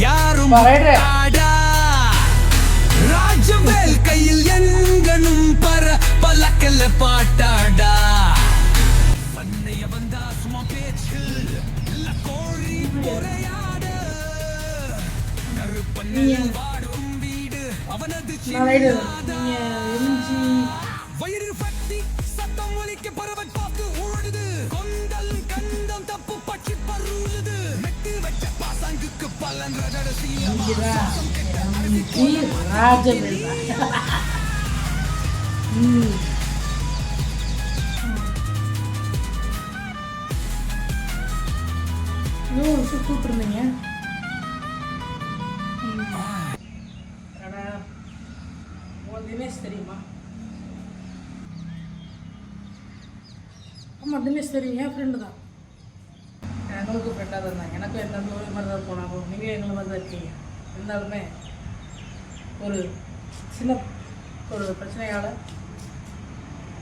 யாரும் ஆடா ராஜவேல் கையில் எங்கனும் பர பலக்கல்ல பாட்டாடா பண்ணைய வந்தா சும்மா பேச்சு இல்ல கோழி பொறையாட நறுப்பண்ணில் வாடும் வீடு அவனது வயிறு பத்தி சத்தம் ஒலிக்க பறவை பார்த்து ஓடுது கொண்டல் கண்டம் தப்பு பற்றி பருளுது மெட்டு வச்ச பாசாங்குக்கு பலன் கூப்பிட்டுருந்தீங்க. தினேஷ் தெரியுமா? ஆமாம் தினேஷ் தெரியும், என் ஃப்ரெண்டு தான். எங்களுக்கும் ஃப்ரெண்டாக தான் இருந்தாங்க. எனக்கும் எந்த ஒரு மாதிரி தான் போனாங்க. நீங்கள் எங்களை மாதிரி தான் இருக்கீங்க. இருந்தாலுமே ஒரு சின்ன ஒரு பிரச்சனையால்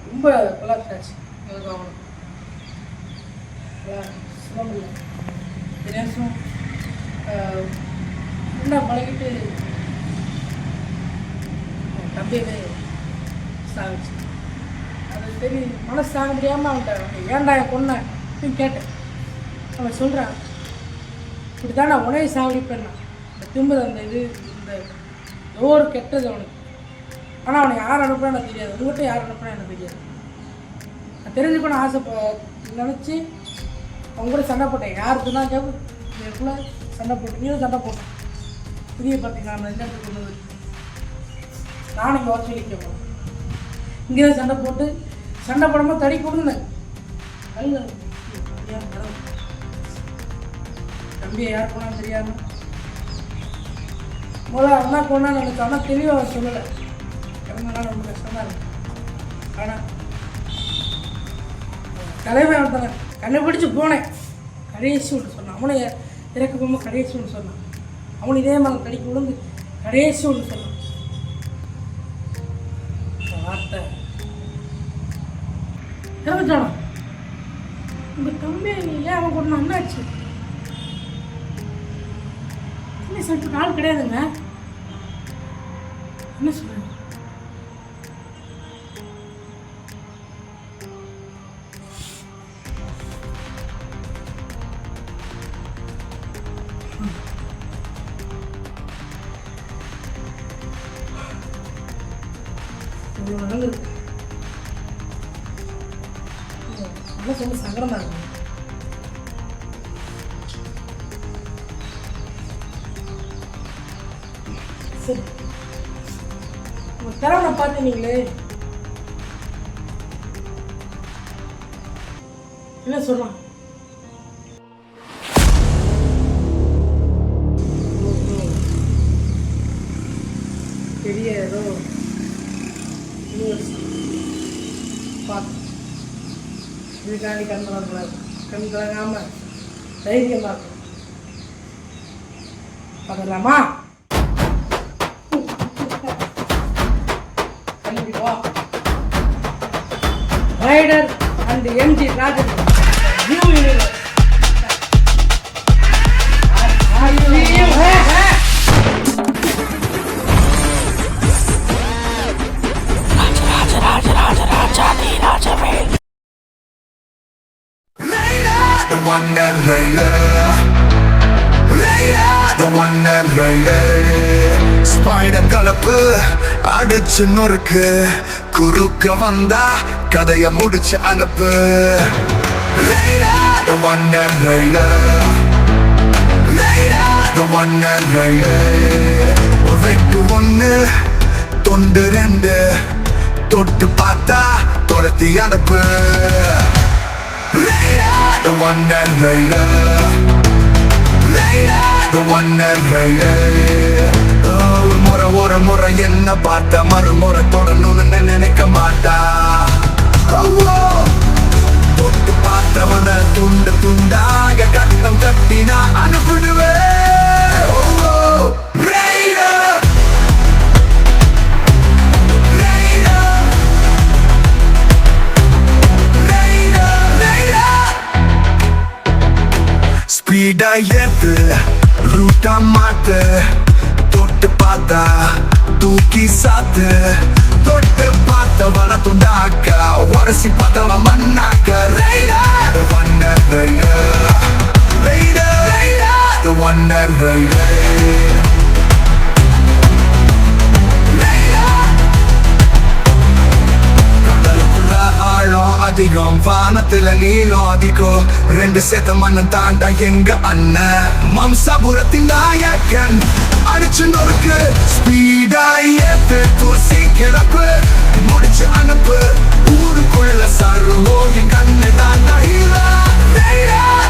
ரொம்ப கொலாப்ஸ் எங்களுக்கு அவனுக்கு சுகம் இல்லை. தினேஷும் ஃப்ரெண்டாக பழகிட்டு தம்பியவே சாகிச்சு. அது தெரியும், மனசு சாக முடியாமல் அவன்கிட்ட ஏன்டா கொன்ன அப்படின்னு கேட்டேன். அவன் சொல்கிறான், இப்படி தான் நான் உணவை சாவடிப்பேன். இந்த திரும்ப அந்த இது இந்த ஏதோ ஒரு கெட்டது அவனுக்கு. ஆனால் அவனை யார் அனுப்புனா எனக்கு தெரியாது, உங்கள்கிட்ட யார் அனுப்புனா எனக்கு தெரியாது. நான் தெரிஞ்சுக்கணும் ஆசை நினச்சி அவங்க கூட சண்டை போட்டேன். யாருக்கு தான் கேட்பு எனக்குள்ளே சண்டை போட்டு நீங்களும் சண்டை போட்டேன். புதிய பார்த்தீங்கன்னா நான் என்ன கொண்டு வந்து நானும் இங்கே வச்சு நிற்க போகிறேன். இங்கே தான் சண்டை போட்டு சண்டை போடும்போது தடி கொடுந்தேன். தம்பியை யார் போனாலும் தெரியாது. முதல்ல அண்ணா போனான்னு எனக்கு ஆனால் தெளிவாக அவன் சொல்லலை. இறந்தனால ரொம்ப கஷ்டமாக இருக்கு. ஆனால் தலைமை அவன் கண்டுபிடிச்சி போனேன். கடைசி ஒன்று சொன்னான். அவனை இறக்க போகும்போது கடைசி ஒன்று சொன்னான். அவன் இதே மாதிரி தடிக்கு விழுந்து கடைசி ஒன்று சொன்னான். வார்த்தை இறந்துட்டானா? உங்கள் தம்பி ஏன் அவன் கொண்டு அண்ணாச்சு என்ன சொல்லிட்டு ஆள் கிடையாதுங்க. என்ன சொல்ற? இவ்வளோ நடந்தது நல்லா சொல்லி சங்கடமாக இருக்கு. சரி உங்கள் திறமை பார்த்தீங்களே என்ன சொல்கிறான்? பெரிய ஏதோ பார்த்து இதுக்காண்டி கண் கலங்காமல் தைரியமாக இருக்கும். பார்க்கலாமா? கண்டிப்பா Raider and MG Rajan new universe one and Raider, the one and Raider. Spider கலப்பு அடிச்சு நொறுக்கு, குறுக்க வந்தா கதைய முடிச்சு அனுப்பு. Raider, the one and Raider, the one and Raider. வெட்டு ஒண்ணு தொண்டு ரெண்டு, தொட்டு பார்த்தா தொலைத்தி அனுப்பு. The one and Raider, the one and Raider. ஒரு முறை என்ன பார்த்த மறுமுறை தொடரணும்னு நினைக்க மாட்டா. தொட்டு பார்த்தவன துண்டு துண்டாக கட்டம் கட்டி நான் அனுப்பிடுவேன். ஸ்பீடா ஏத்து ரூட்டா மாத்து, தொட்டு பார்த்தா தூக்கி சாத்து. தொட்டு பார்த்தவன துண்டாக்கா, உரசி பார்த்தவன் மண்ணாக்க. Raider, the one and Raider, Raider, the one and Raider. அதிகம் வானத்துல நீளம் அதிகம், ரெண்டு சேத்த மண்ணன் தாண்டா எங்க அண்ணன். மம்சாபுரத்தின் நாயக்கன் அடிச்சு நொறுக்கு, ஸ்பீடா ஏத்து தூசி கிளப்பு, முடிச்சு அனுப்பு. ஊருக்குள்ள சருவோ என் கண்ணு தான்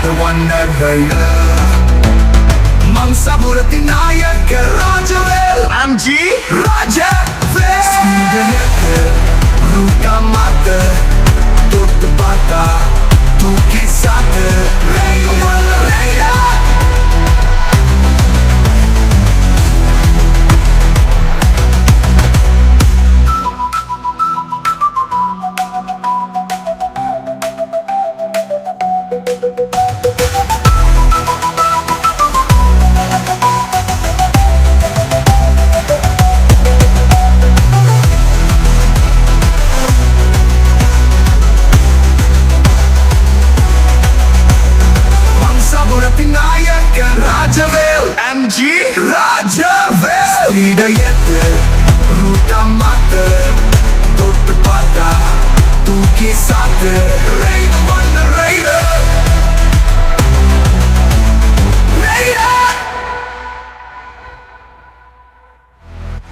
the one and Raider. மம்சாபுரத்தின் நாயக்கன் ராஜவேல் அம்ஜி ராஜவேல். ஸ்பீடா ஏத்து ரூட்டா மாத்து, தொட்டு பார்த்தா தூக்கி சாத்து.